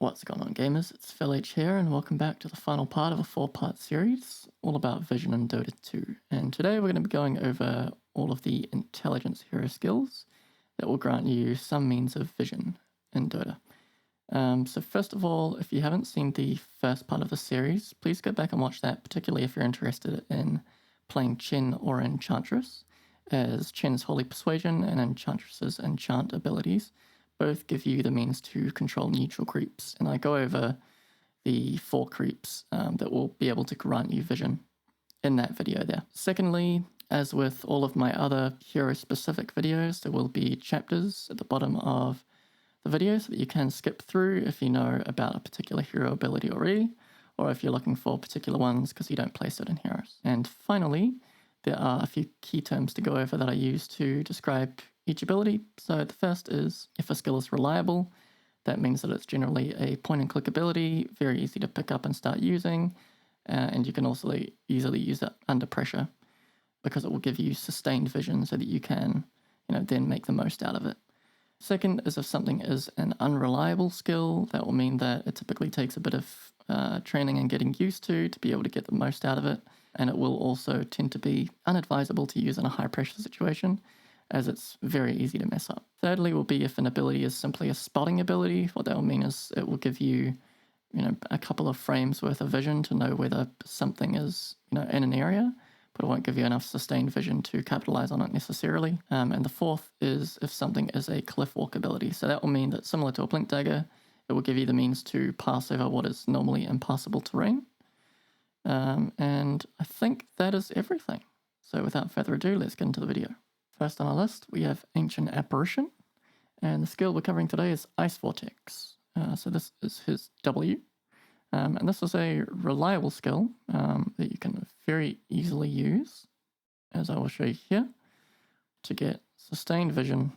What's going on, gamers? It's PhilH here, and welcome back to the final part of a 4-part series all about vision in Dota 2. And today we're going to be going over all of the intelligence hero skills that will grant you some means of vision in Dota. So first of all, if you haven't seen the first part of the series, please go back and watch that, particularly if you're interested in playing Chen or Enchantress, as Chen's Holy Persuasion and Enchantress's Enchant abilities both give you the means to control neutral creeps, and I go over the 4 creeps that will be able to grant you vision in that video there. Secondly, as with all of my other hero-specific videos, there will be chapters at the bottom of the video so that you can skip through if you know about a particular hero ability already, or if you're looking for particular ones because you don't play certain heroes. And finally, there are a few key terms to go over that I use to describe each ability. So the first is if a skill is reliable, that means that it's generally a point and click ability, very easy to pick up and start using, and you can also easily use it under pressure because it will give you sustained vision so that you can, then make the most out of it. Second is if something is an unreliable skill, that will mean that it typically takes a bit of training and getting used to be able to get the most out of it, and it will also tend to be unadvisable to use in a high pressure situation, as it's very easy to mess up. Thirdly will be if an ability is simply a spotting ability. What that will mean is it will give you, a couple of frames worth of vision to know whether something is, in an area, but it won't give you enough sustained vision to capitalize on it necessarily. And the fourth is if something is a cliff walk ability. So that will mean that similar to a blink dagger, it will give you the means to pass over what is normally impassable terrain. And I think that is everything. So without further ado, let's get into the video. First on our list, we have Ancient Apparition, and the skill we're covering today is Ice Vortex. So this is his W, and this is a reliable skill that you can very easily use, as I will show you here, to get sustained vision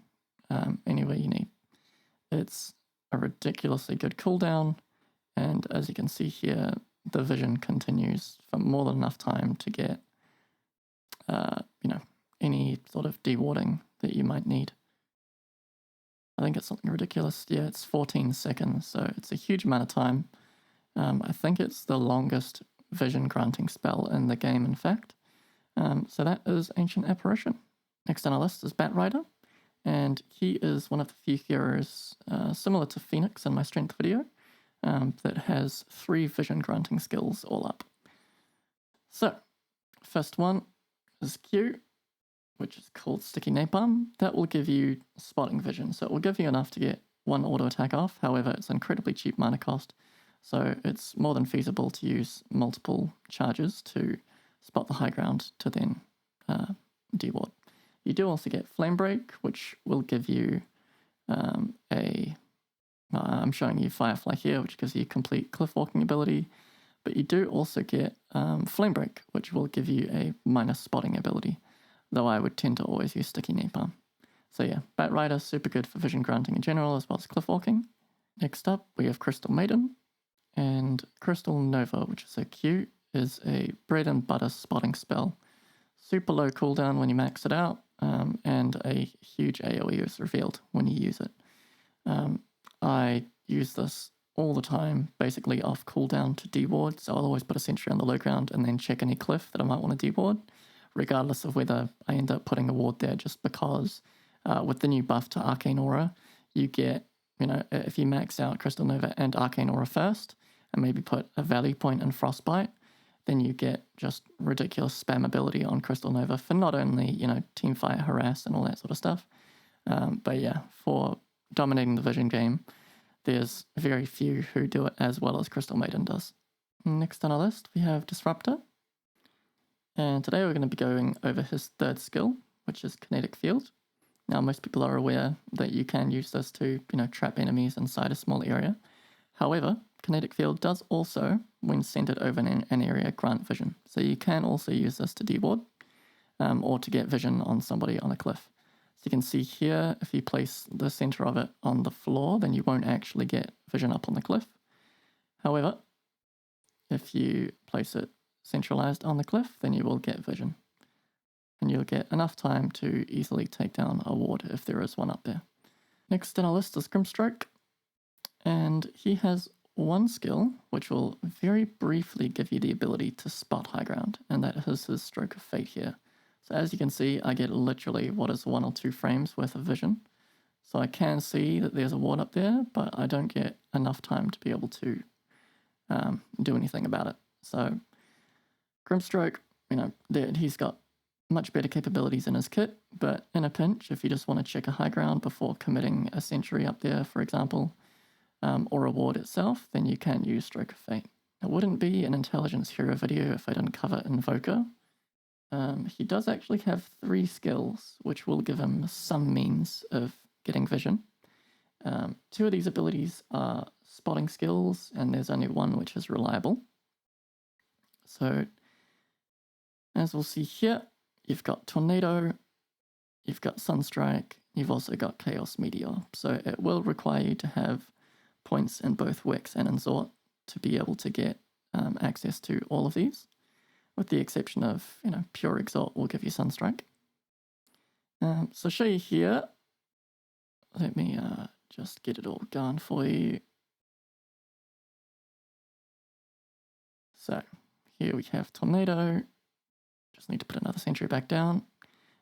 anywhere you need. It's a ridiculously good cooldown, and as you can see here, the vision continues for more than enough time to get, any sort of dewarding that you might need. I think it's something ridiculous. Yeah, it's 14 seconds, so it's a huge amount of time. I think it's the longest vision granting spell in the game, in fact. So that is Ancient Apparition. Next on our list is Batrider, and he is one of the few heroes, similar to Phoenix in my strength video, that has 3 vision granting skills all up. So, first one is Q, which is called Sticky Napalm. That will give you spotting vision, so it will give you enough to get 1 auto attack off. However, it's incredibly cheap mana cost, so it's more than feasible to use multiple charges to spot the high ground to then deward. You do also get Flamebreak, which will give you I'm showing you Firefly here, which gives you complete cliff walking ability, but you do also get Flamebreak, which will give you a minus spotting ability, though I would tend to always use Sticky Napalm. So yeah, Batrider, super good for vision granting in general, as well as cliff walking. Next up, we have Crystal Maiden, and Crystal Nova, which is so cute, is a bread and butter spotting spell. Super low cooldown when you max it out, and a huge AoE is revealed when you use it. I use this all the time, basically off cooldown to deward, so I'll always put a sentry on the low ground and then check any cliff that I might want to deward, regardless of whether I end up putting a ward there, just because with the new buff to Arcane Aura, you get, if you max out Crystal Nova and Arcane Aura first, and maybe put a value point in Frostbite, then you get just ridiculous spam ability on Crystal Nova for not only, Teamfire, Harass, and all that sort of stuff, but yeah, for dominating the vision game, there's very few who do it as well as Crystal Maiden does. Next on our list, we have Disruptor. And today we're going to be going over his 3rd skill, which is Kinetic Field. Now, most people are aware that you can use this to, trap enemies inside a small area. However, Kinetic Field does also, when centered over an area, grant vision. So you can also use this to deward, or to get vision on somebody on a cliff. So you can see here, if you place the center of it on the floor, then you won't actually get vision up on the cliff. However, if you place it centralized on the cliff, then you will get vision. And you'll get enough time to easily take down a ward if there is one up there. Next on our list is Grimstroke. And he has one skill which will very briefly give you the ability to spot high ground, and that is his Stroke of Fate here. So as you can see, I get literally what is 1 or 2 frames worth of vision. So I can see that there's a ward up there, but I don't get enough time to be able to do anything about it. So Grimstroke, he's got much better capabilities in his kit, but in a pinch, if you just want to check a high ground before committing a sentry up there, for example, or a ward itself, then you can use Stroke of Fate. It wouldn't be an intelligence hero video if I didn't cover Invoker. He does actually have 3 skills, which will give him some means of getting vision. 2 of these abilities are spotting skills, and there's only 1 which is reliable. So, as we'll see here, you've got Tornado, you've got Sunstrike, you've also got Chaos Meteor. So it will require you to have points in both Wix and Exort to be able to get access to all of these, with the exception of, pure Exort will give you Sunstrike. So show you here, let me just get it all going for you. So here we have Tornado. Just need to put another sentry back down.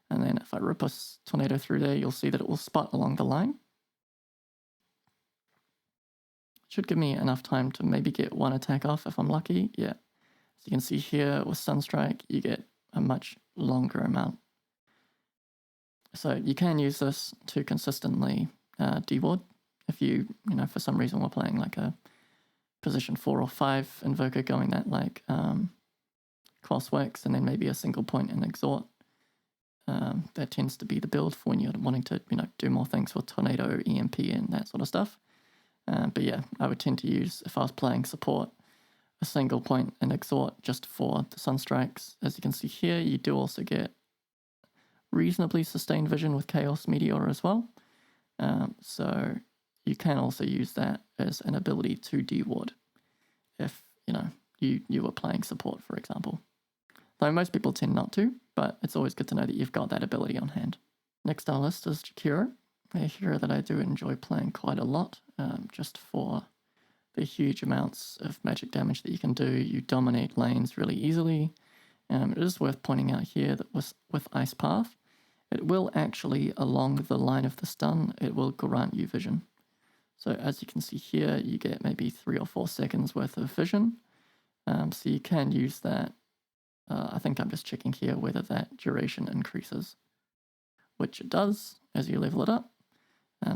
And then if I rip a Tornado through there, you'll see that it will spot along the line. Should give me enough time to maybe get 1 attack off if I'm lucky. Yeah. As you can see here with Sunstrike, you get a much longer amount. So you can use this to consistently deward. If you, for some reason we're playing like a position 4 or 5 Invoker going that like cross Wix and then maybe a single point in Exort. That tends to be the build for when you're wanting to, do more things with Tornado, EMP and that sort of stuff. But yeah, I would tend to use, if I was playing support, a single point in Exort just for the Sunstrikes. As you can see here, you do also get reasonably sustained vision with Chaos Meteor as well. So you can also use that as an ability to deward if, you were playing support, for example. Though most people tend not to, but it's always good to know that you've got that ability on hand. Next on our list is Jakiro, a hero that I do enjoy playing quite a lot, just for the huge amounts of magic damage that you can do. You dominate lanes really easily. It is worth pointing out here that with Ice Path, it will actually, along the line of the stun, it will grant you vision. So as you can see here, you get maybe 3 or 4 seconds worth of vision. So you can use that. I think I'm just checking here whether that duration increases, which it does as you level it up.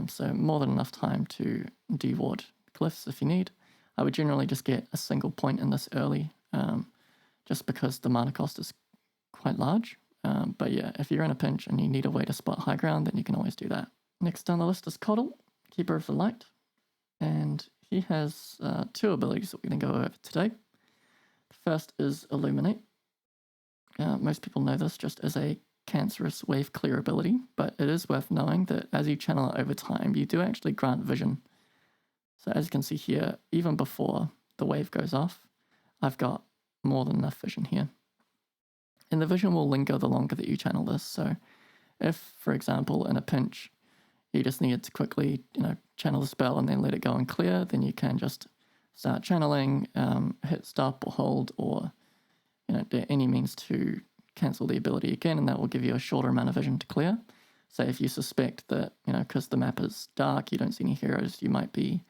So more than enough time to deward glyphs if you need. I would generally just get a single point in this early, just because the mana cost is quite large. But yeah, if you're in a pinch and you need a way to spot high ground, then you can always do that. Next on the list is Coddle, Keeper of the Light. And he has 2 abilities that we're going to go over today. The first is Illuminate. Most people know this just as a cancerous wave clear ability, but it is worth knowing that as you channel it over time, you do actually grant vision. So as you can see here, even before the wave goes off, I've got more than enough vision here. And the vision will linger the longer that you channel this. So if, for example, in a pinch, you just needed to quickly, channel the spell and then let it go and clear, then you can just start channeling, hit stop or hold, or do any means to cancel the ability again, and that will give you a shorter amount of vision to clear. So if you suspect that, because the map is dark, you don't see any heroes, you might be,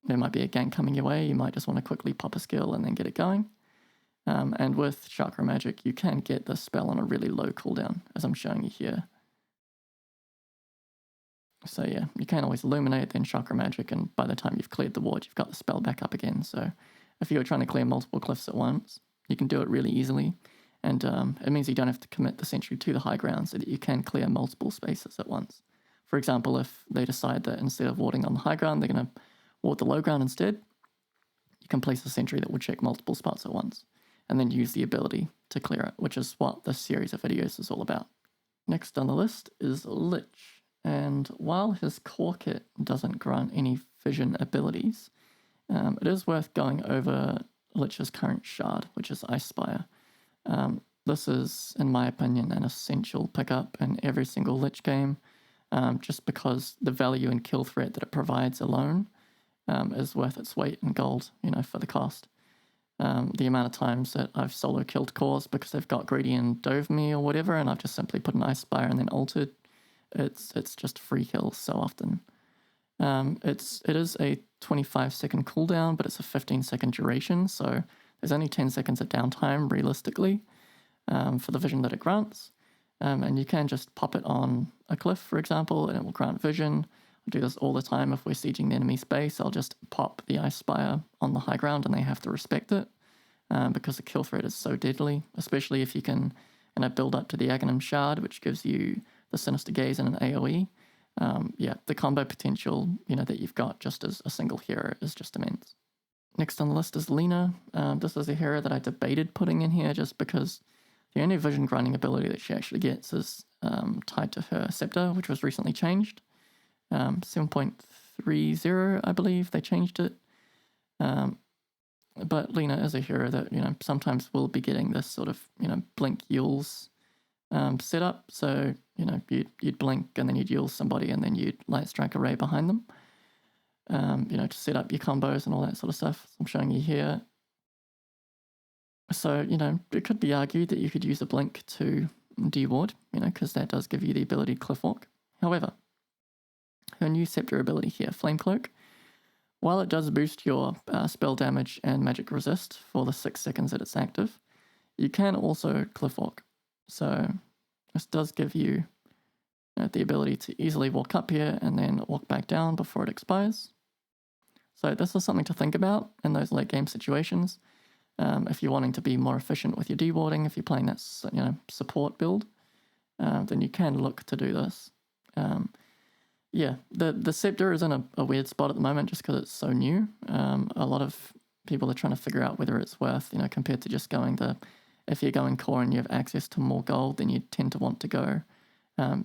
there might be a gank coming your way, you might just want to quickly pop a skill and then get it going. And with Chakra Magic, you can get this spell on a really low cooldown, as I'm showing you here. So yeah, you can always Illuminate, then Chakra Magic, and by the time you've cleared the ward, you've got the spell back up again. So if you're trying to clear multiple glyphs at once, you can do it really easily. And it means you don't have to commit the sentry to the high ground, so that you can clear multiple spaces at once. For example, if they decide that instead of warding on the high ground, they're going to ward the low ground instead, you can place a sentry that will check multiple spots at once, and then use the ability to clear it, which is what this series of videos is all about. Next on the list is Lich, and while his core kit doesn't grant any vision abilities, it is worth going over Lich's current shard, which is Ice Spire. This is, in my opinion, an essential pickup in every single Lich game, just because the value and kill threat that it provides alone is worth its weight in gold, for the cost. The amount of times that I've solo killed cores because they've got greedy and dove me or whatever, and I've just simply put an Ice Spire and then altered, it's just free kills so often. It is a 25-second cooldown, but it's a 15-second duration, so there's only 10 seconds of downtime realistically for the vision that it grants. And you can just pop it on a cliff, for example, and it will grant vision. I do this all the time if we're sieging the enemy's base. I'll just pop the Ice Spire on the high ground and they have to respect it because the kill threat is so deadly, especially if you can build up to the Aghanim Shard, which gives you the Sinister Gaze and an AoE. The combo potential, that you've got just as a single hero is just immense. Next on the list is Lina. This is a hero that I debated putting in here just because the only vision grinding ability that she actually gets is tied to her Scepter, which was recently changed. 7.30, I believe, they changed it. But Lina is a hero that, sometimes will be getting this sort of, blink Yules set up. So, you'd blink and then you'd Yule somebody and then you'd Light Strike Array behind them, to set up your combos and all that sort of stuff. I'm showing you here. So, it could be argued that you could use a blink to deward, because that does give you the ability to cliff walk. However, her new Scepter ability here, Flame Cloak, while it does boost your spell damage and magic resist for the 6 seconds that it's active, you can also cliff walk. So this does give you, the ability to easily walk up here and then walk back down before it expires. So this is something to think about in those late game situations. If you're wanting to be more efficient with your dewarding, if you're playing that support build, then you can look to do this. The Scepter is in a weird spot at the moment just because it's so new. A lot of people are trying to figure out whether it's worth, compared to just going if you're going core and you have access to more gold, then you tend to want to go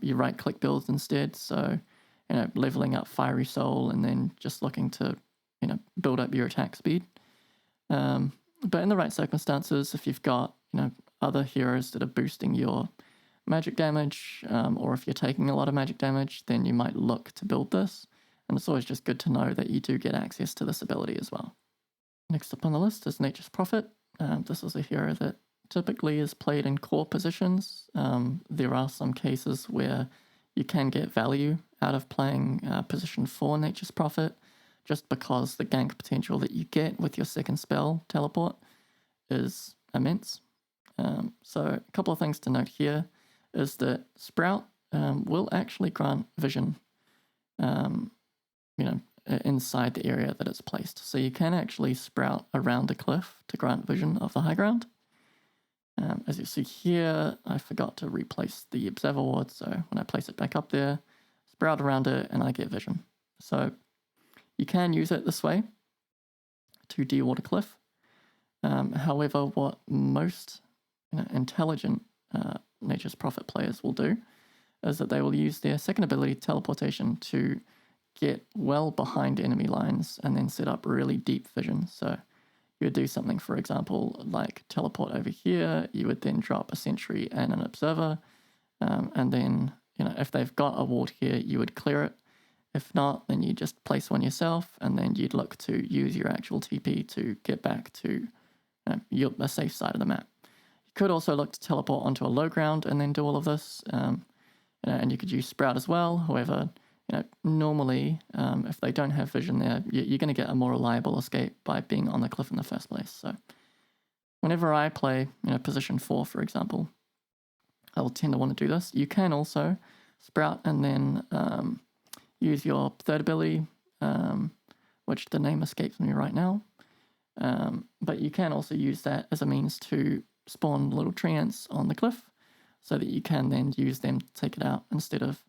your right-click builds instead. So, leveling up Fiery Soul and then just looking to, build up your attack speed. But in the right circumstances, if you've got, other heroes that are boosting your magic damage, or if you're taking a lot of magic damage, then you might look to build this. And it's always just good to know that you do get access to this ability as well. Next up on the list is Nature's Prophet. This is a hero that typically is played in core positions. There are some cases where you can get value out of playing position 4 Nature's Prophet, just because the gank potential that you get with your second spell, Teleport, is immense. So a couple of things to note here is that Sprout will actually grant vision, inside the area that it's placed. So you can actually sprout around a cliff to grant vision of the high ground. As you see here, I forgot to replace the Observer Ward, so when I place it back up there, sprout around it and I get vision. So you can use it this way to deward a cliff. However, what most intelligent Nature's Prophet players will do is that they will use their second ability, Teleportation, to get well behind enemy lines and then set up really deep vision. So you would do something, for example, like teleport over here. You would then drop a sentry and an observer. And then, if they've got a ward here, you would clear it. If not, then you just place one yourself, and then you'd look to use your actual TP to get back to a safe side of the map. You could also look to teleport onto a low ground and then do all of this. And you could use Sprout as well. However, normally, if they don't have vision there, you're going to get a more reliable escape by being on the cliff in the first place. So whenever I play, position 4, for example, I will tend to want to do this. You can also Sprout and then use your third ability, which the name escapes me right now. But you can also use that as a means to spawn little treants on the cliff so that you can then use them to take it out instead of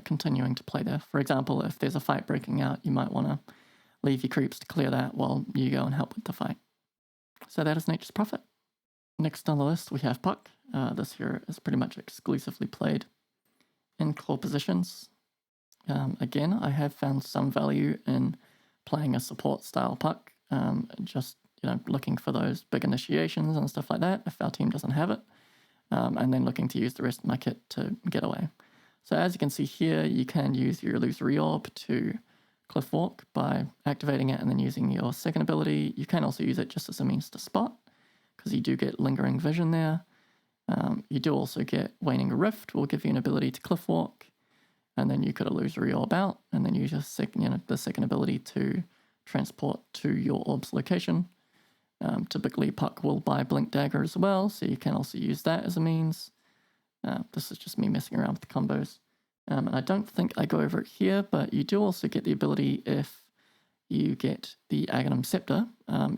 continuing to play there. For example, if there's a fight breaking out, you might want to leave your creeps to clear that while you go and help with the fight. So that is Nature's Prophet. Next on the list, we have Puck. This hero is pretty much exclusively played in core positions. Again, I have found some value in playing a support style Puck, just looking for those big initiations and stuff like that if our team doesn't have it, and then looking to use the rest of my kit to get away. So as you can see here, you can use your Illusory Orb to Cliff Walk by activating it and then using your second ability. You can also use it just as a means to spot, because you do get Lingering Vision there. You do also get Waning Rift, will give you an ability to Cliff Walk, and then you could Illusory Orb out, and then use your the second ability to transport to your orb's location. Typically, Puck will buy Blink Dagger as well, so you can also use that as a means. This is just me messing around with the combos. And I don't think I go over it here, but you do also get the ability if you get the Aghanim Scepter.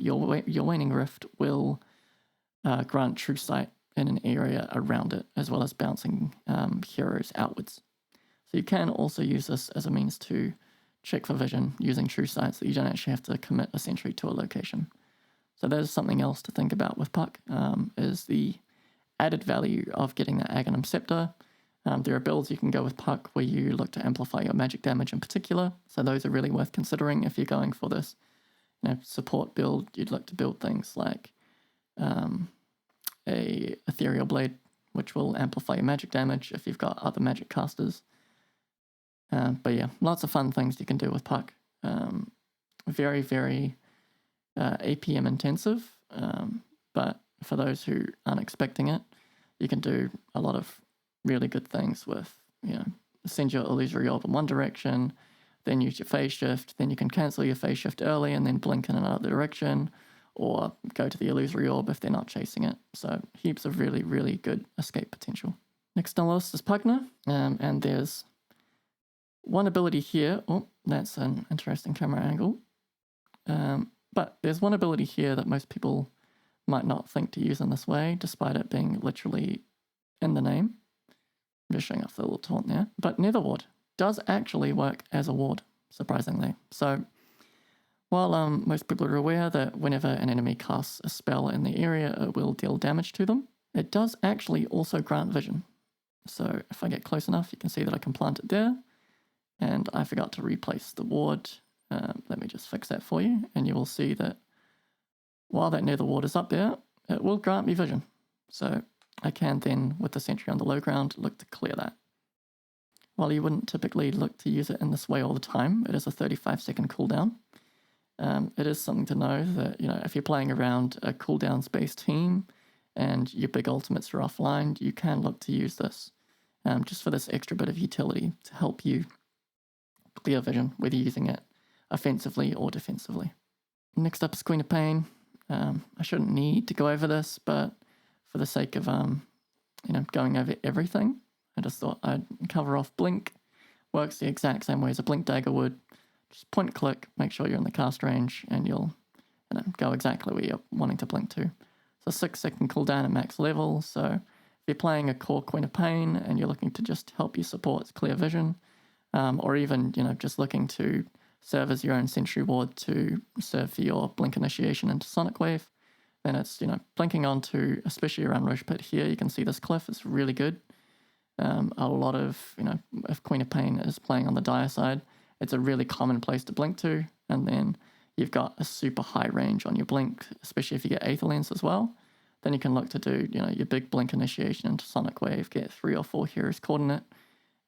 Your Waning Rift will grant True Sight in an area around it, as well as bouncing heroes outwards. So you can also use this as a means to check for vision using True Sight, so you don't actually have to commit a sentry to a location. So there's something else to think about with Puck, is the added value of getting that Aghanim Scepter. There are builds you can go with Puck where you look to amplify your magic damage in particular, so those are really worth considering if you're going for this support build. You'd look to build things like a Ethereal Blade, which will amplify your magic damage if you've got other magic casters. But yeah, lots of fun things you can do with Puck. Very, very APM intensive, but for those who aren't expecting it, you can do a lot of really good things with, send your Illusory Orb in one direction, then use your phase shift, then you can cancel your phase shift early and then blink in another direction, or go to the Illusory Orb if they're not chasing it. So heaps of really, really good escape potential. Next on the list is Pugna, and there's one ability here. Oh, that's an interesting camera angle. But there's one ability here that most people might not think to use in this way, despite it being literally in the name. I'm just showing off the little taunt there. But Nether Ward does actually work as a ward, surprisingly. So while most people are aware that whenever an enemy casts a spell in the area, it will deal damage to them, it does actually also grant vision. So if I get close enough, you can see that I can plant it there. And I forgot to replace the ward. Let me just fix that for you. And you will see that while that Nether Ward is up there, it will grant me vision. So I can then, with the sentry on the low ground, look to clear that. While you wouldn't typically look to use it in this way all the time, it is a 35-second cooldown. It is something to know that, if you're playing around a cooldowns-based team and your big ultimates are offline, you can look to use this just for this extra bit of utility to help you clear vision, whether you're using it offensively or defensively. Next up is Queen of Pain. I shouldn't need to go over this, but for the sake of going over everything, I just thought I'd cover off Blink. Works the exact same way as a Blink Dagger would. Just point click, make sure you're in the cast range, and you'll go exactly where you're wanting to blink to. It's a 6-second cooldown at max level, so if you're playing a core Queen of Pain and you're looking to just help your supports clear vision, or even just looking to serve as your own sentry ward to serve for your blink initiation into Sonic Wave, then it's blinking onto, especially around Roche Pit here, you can see this cliff is really good. A lot of, if Queen of Pain is playing on the dire side, it's a really common place to blink to, and then you've got a super high range on your blink, especially if you get Aether Lens as well. Then you can look to do, your big blink initiation into Sonic Wave, get 3 or 4 heroes caught in it,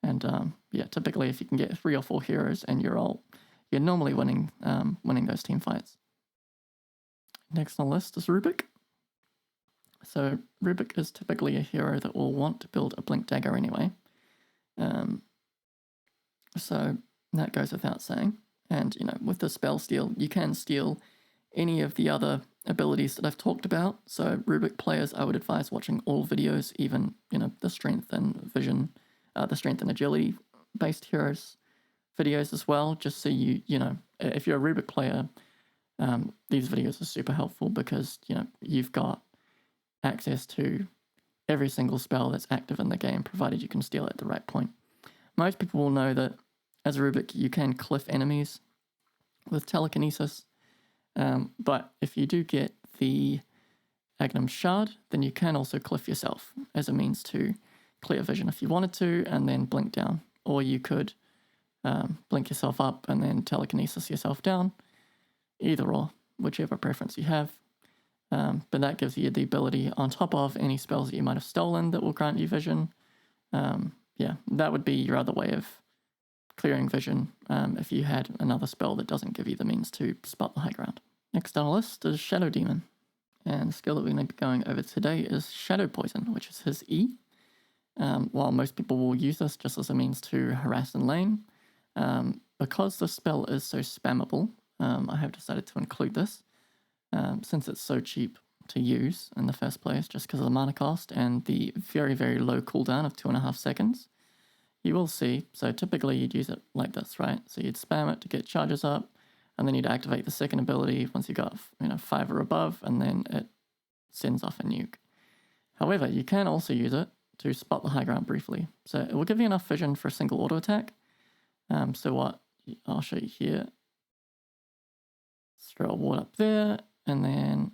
and typically if you can get 3 or 4 heroes and your ult, you're normally winning those team fights. Next on the list is Rubick. So Rubick is typically a hero that will want to build a Blink Dagger anyway. So that goes without saying. And, with the spell steal, you can steal any of the other abilities that I've talked about. So Rubick players, I would advise watching all videos, even, the strength and vision, the strength and agility based heroes videos as well, just so if you're a Rubick player, these videos are super helpful because, you've got access to every single spell that's active in the game, provided you can steal it at the right point. Most people will know that as a Rubick, you can cliff enemies with Telekinesis, but if you do get the Aghanim Shard, then you can also cliff yourself as a means to clear vision if you wanted to, and then blink down. Or you could blink yourself up and then Telekinesis yourself down, either or, whichever preference you have. But that gives you the ability, on top of any spells that you might have stolen that will grant you vision. That would be your other way of clearing vision if you had another spell that doesn't give you the means to spot the high ground. Next on the list is Shadow Demon. And the skill that we're going to be going over today is Shadow Poison, which is his E. While most people will use this just as a means to harass in lane, because the spell is so spammable, I have decided to include this, since it's so cheap to use in the first place, just because of the mana cost and the very, very low cooldown of 2.5 seconds. You will see, so typically you'd use it like this, right? So you'd spam it to get charges up, and then you'd activate the second ability once you got 5 or above, and then it sends off a nuke. However, you can also use it to spot the high ground briefly. So it will give you enough vision for a single auto attack. So what I'll show you here, let's throw a ward up there, and then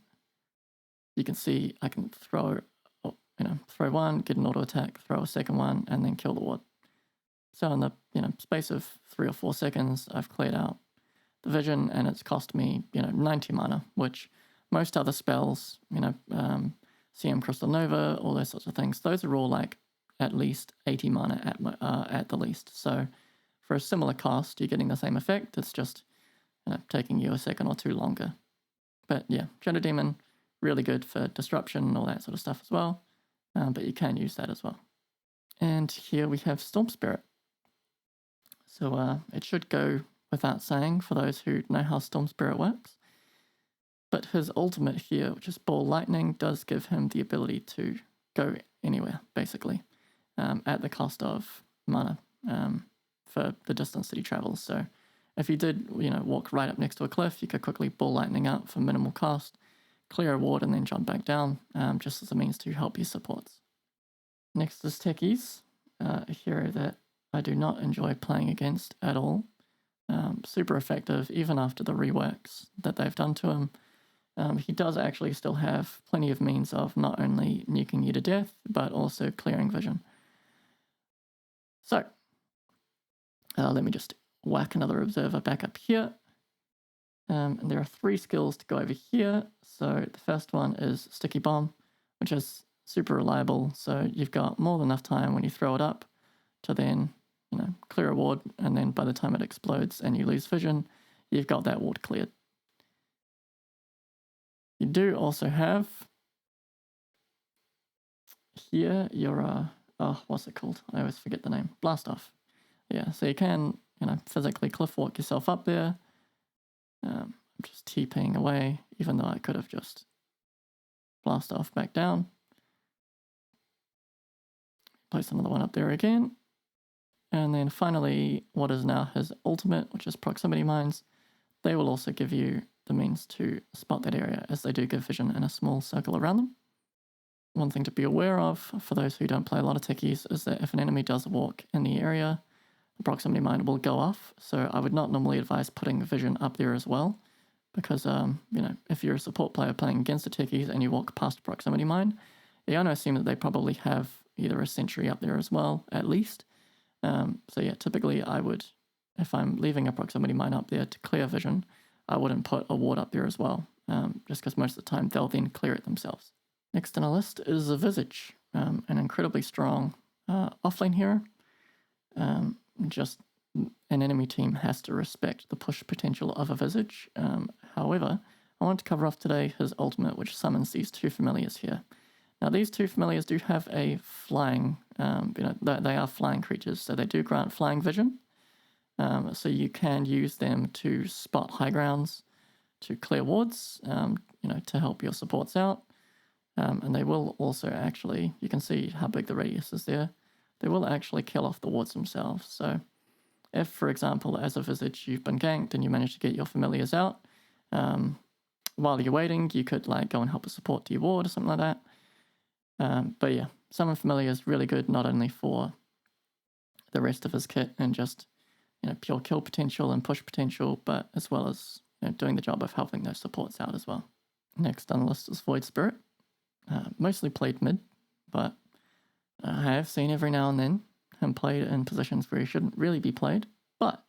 you can see I can throw one, get an auto attack, throw a second one, and then kill the ward. So in the space of 3 or 4 seconds, I've cleared out the vision, and it's cost me 90 mana, which most other spells, CM Crystal Nova, all those sorts of things, those are all like at least 80 mana at the least. So for a similar cost, you're getting the same effect. It's just taking you a second or two longer. But yeah, Shadow Demon, really good for disruption and all that sort of stuff as well. But you can use that as well. And here we have Storm Spirit. So it should go without saying for those who know how Storm Spirit works. But his ultimate here, which is Ball Lightning, does give him the ability to go anywhere, basically, at the cost of mana for the distance that he travels. So if you did, walk right up next to a cliff, you could quickly Ball Lightning out for minimal cost, clear a ward, and then jump back down, just as a means to help your supports. Next is Techies, a hero that I do not enjoy playing against at all. Super effective, even after the reworks that they've done to him. He does actually still have plenty of means of not only nuking you to death, but also clearing vision. So, let me just whack another observer back up here. And there are 3 skills to go over here. So the first one is Sticky Bomb, which is super reliable. So you've got more than enough time when you throw it up to then, clear a ward. And then by the time it explodes and you lose vision, you've got that ward cleared. You do also have here your, what's it called? I always forget the name. Blast Off. Yeah, so you can, physically cliff walk yourself up there. I'm just TPing away, even though I could have just blast off back down. Place another one up there again. And then finally, what is now his ultimate, which is Proximity Mines. They will also give you the means to spot that area, as they do give vision in a small circle around them. One thing to be aware of, for those who don't play a lot of techies, is that if an enemy does walk in the area, the Proximity Mine will go off. So I would not normally advise putting vision up there as well, because, if you're a support player playing against the techies and you walk past Proximity Mine, you only assume that they probably have either a sentry up there as well, at least. So yeah, typically I would, if I'm leaving a Proximity Mine up there to clear vision, I wouldn't put a ward up there as well, just because most of the time they'll then clear it themselves. Next on our list is a Visage, an incredibly strong offlane hero. Just an enemy team has to respect the push potential of a Visage. However, I want to cover off today his ultimate, which summons these 2 familiars here. Now, these 2 familiars do have a flying, they are flying creatures, so they do grant flying vision. So you can use them to spot high grounds, to clear wards, to help your supports out. And they will also actually, you can see how big the radius is there, they will actually kill off the wards themselves. So if, for example, as a Visage, you've been ganked and you manage to get your familiars out, while you're waiting, you could go and help a support to your ward or something like that. But yeah, Summon Familiar is really good, not only for the rest of his kit and just pure kill potential and push potential, but as well as doing the job of helping those supports out as well. Next on the list is Void Spirit. Mostly played mid, but I have seen every now and then him played in positions where he shouldn't really be played. But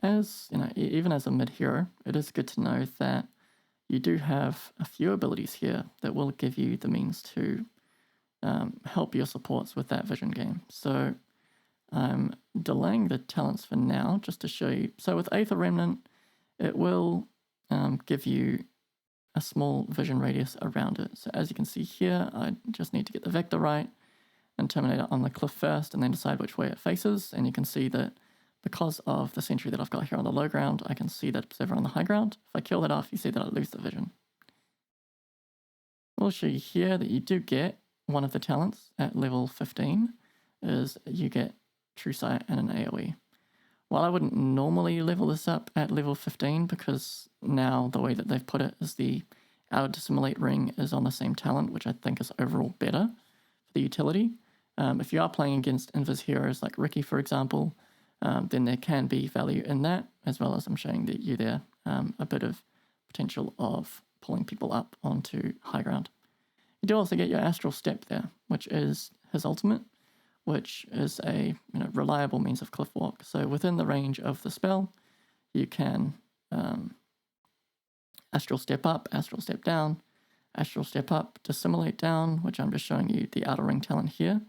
as even as a mid hero, it is good to know that you do have a few abilities here that will give you the means to help your supports with that vision game. So I'm delaying the talents for now just to show you. So with Aether Remnant, it will give you a small vision radius around it. So as you can see here, I just need to get the vector right and terminate it on the cliff first and then decide which way it faces. And you can see that because of the sentry that I've got here on the low ground, I can see that it's over on the high ground. If I kill that off, you see that I lose the vision. We'll show you here that you do get one of the talents at level 15 is you get True Sight and an AoE. While I wouldn't normally level this up at level 15 because now the way that they've put it is the Outer Dissimulate ring is on the same talent, which I think is overall better for the utility. If you are playing against invis heroes like Ricky, for example, then there can be value in that, as well as I'm showing that you there a bit of potential of pulling people up onto high ground. You do also get your Astral Step there, which is his ultimate, which is a reliable means of cliff walk. So within the range of the spell, you can Astral Step up, Astral Step down, Astral Step up, Dissimulate down, which I'm just showing you the Outer Ring talent here.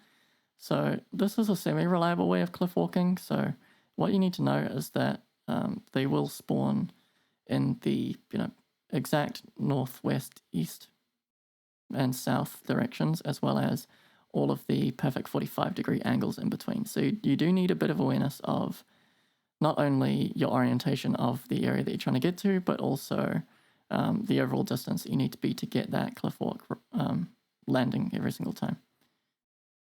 So this is a semi-reliable way of cliff walking. So what you need to know is that they will spawn in the exact northwest, east, and south directions, as well as all of the perfect 45-degree angles in between. So you do need a bit of awareness of not only your orientation of the area that you're trying to get to, but also the overall distance that you need to be to get that cliff walk landing every single time.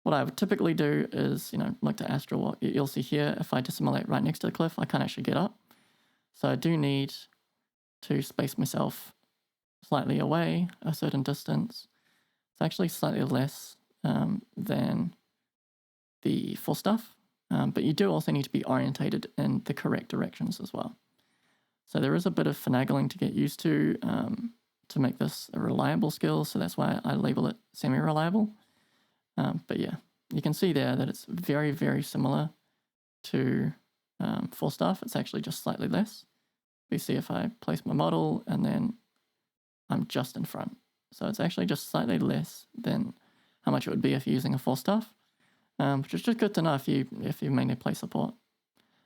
What I would typically do is, look to astral walk. You'll see here, if I dissimulate right next to the cliff, I can't actually get up. So I do need to space myself slightly away a certain distance. It's actually slightly less than the full stuff, but you do also need to be orientated in the correct directions as well. So there is a bit of finagling to get used to make this a reliable skill, so that's why I label it semi-reliable. But yeah, you can see there that it's very, very similar to full stuff. It's actually just slightly less. We see if I place my model and then I'm just in front. So it's actually just slightly less than how much it would be if you're using a full stuff, which is just good to know if you mainly play support.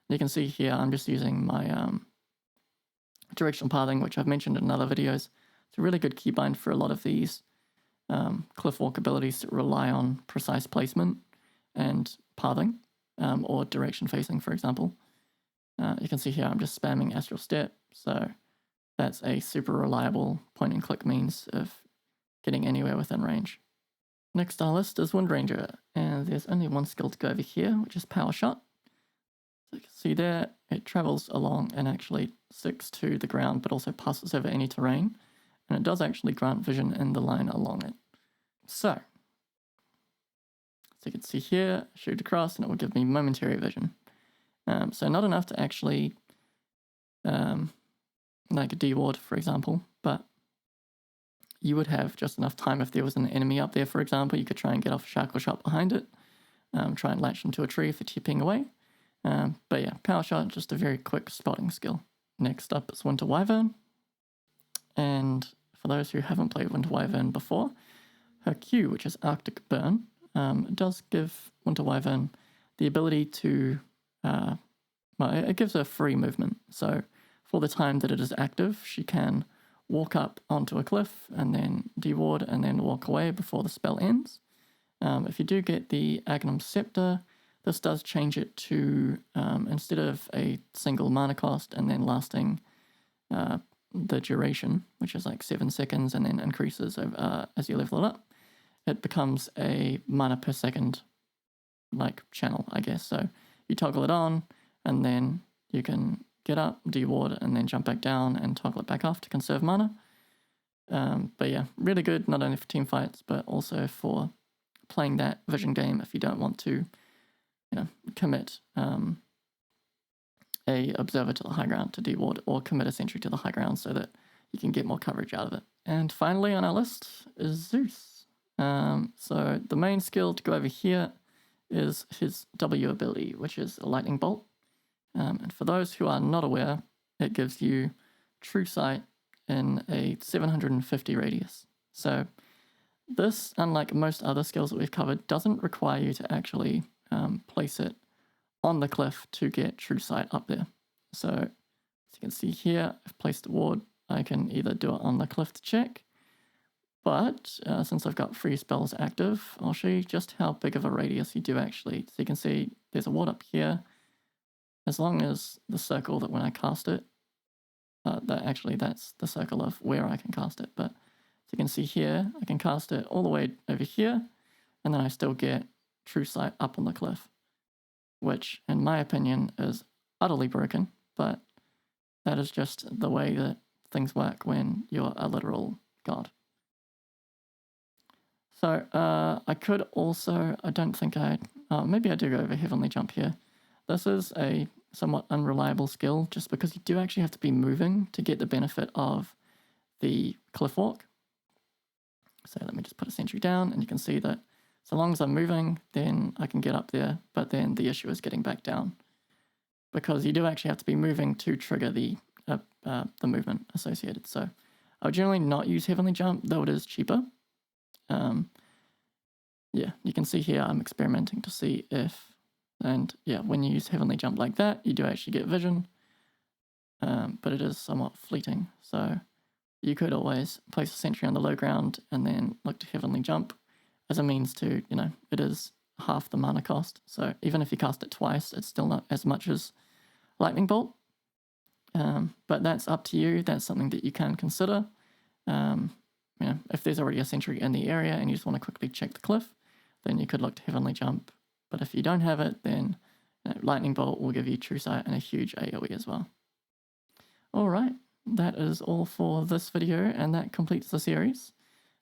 You can see here I'm just using my directional pathing, which I've mentioned in other videos. It's a really good keybind for a lot of these cliff walk abilities that rely on precise placement and pathing, or direction facing, for example. You can see here I'm just spamming Astral Step, so that's a super reliable point and click means of getting anywhere within range. Next on our list is Wind Ranger, and there's only one skill to go over here, which is Power Shot. So you can see there, it travels along and actually sticks to the ground, but also passes over any terrain, and it does actually grant vision in the line along it. So you can see here, shoot across, and it will give me momentary vision. So not enough to actually like a D-ward, for example, but you would have just enough time if there was an enemy up there, for example. You could try and get off a shackle shot behind it, try and latch into a tree for tipping away. But yeah, Power Shot, just a very quick spotting skill. Next up is Winter Wyvern. And for those who haven't played Winter Wyvern before, her Q, which is Arctic Burn, does give Winter Wyvern the ability to, it gives her free movement. So for the time that it is active, she can walk up onto a cliff and then deward and then walk away before the spell ends. If you do get the Aghanim Scepter, this does change it to, instead of a single mana cost and then lasting the duration, which is like 7 seconds and then increases as you level it up, it becomes a mana per second like channel, I guess. So you toggle it on and then you can get up, deward, and then jump back down and toggle it back off to conserve mana. But yeah, really good, not only for team fights, but also for playing that vision game if you don't want to, commit a observer to the high ground to deward, or commit a sentry to the high ground so that you can get more coverage out of it. And finally on our list is Zeus. So the main skill to go over here is his W ability, which is a lightning bolt. And for those who are not aware, it gives you true sight in a 750 radius. So this, unlike most other skills that we've covered, doesn't require you to actually place it on the cliff to get true sight up there. So as you can see here, I've placed a ward. I can either do it on the cliff to check, but since I've got free spells active, I'll show you just how big of a radius you do actually. So you can see there's a ward up here. As long as the circle that when I cast it, that's the circle of where I can cast it. But as you can see here, I can cast it all the way over here, and then I still get true sight up on the cliff, which in my opinion is utterly broken, but that is just the way that things work when you're a literal god. So I could also, I don't think maybe I do go over Heavenly Jump here. This is a somewhat unreliable skill just because you do actually have to be moving to get the benefit of the cliff walk. So let me just put a sentry down, and you can see that so long as I'm moving, then I can get up there, but then the issue is getting back down because you do actually have to be moving to trigger the movement associated. So I would generally not use Heavenly Jump, though it is cheaper. Yeah, you can see here I'm experimenting to see if, and yeah, when you use Heavenly Jump like that, you do actually get vision, but it is somewhat fleeting. So you could always place a sentry on the low ground and then look to Heavenly Jump as a means to, it is half the mana cost. So even if you cast it twice, it's still not as much as Lightning Bolt. But that's up to you. That's something that you can consider. If there's already a sentry in the area and you just want to quickly check the cliff, then you could look to Heavenly Jump. But if you don't have it, then Lightning Bolt will give you true sight and a huge AoE as well. All right, that is all for this video, and that completes the series.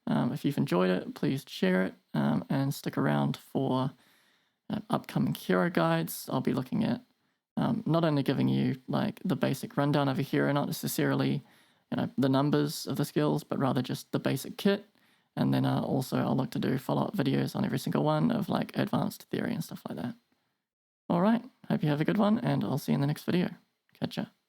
If you've enjoyed it, please share it and stick around for upcoming hero guides. I'll be looking at not only giving you like the basic rundown of a hero, not necessarily the numbers of the skills, but rather just the basic kit. And then also I'll look to do follow-up videos on every single one of like advanced theory and stuff like that. All right, hope you have a good one, and I'll see you in the next video. Catch ya.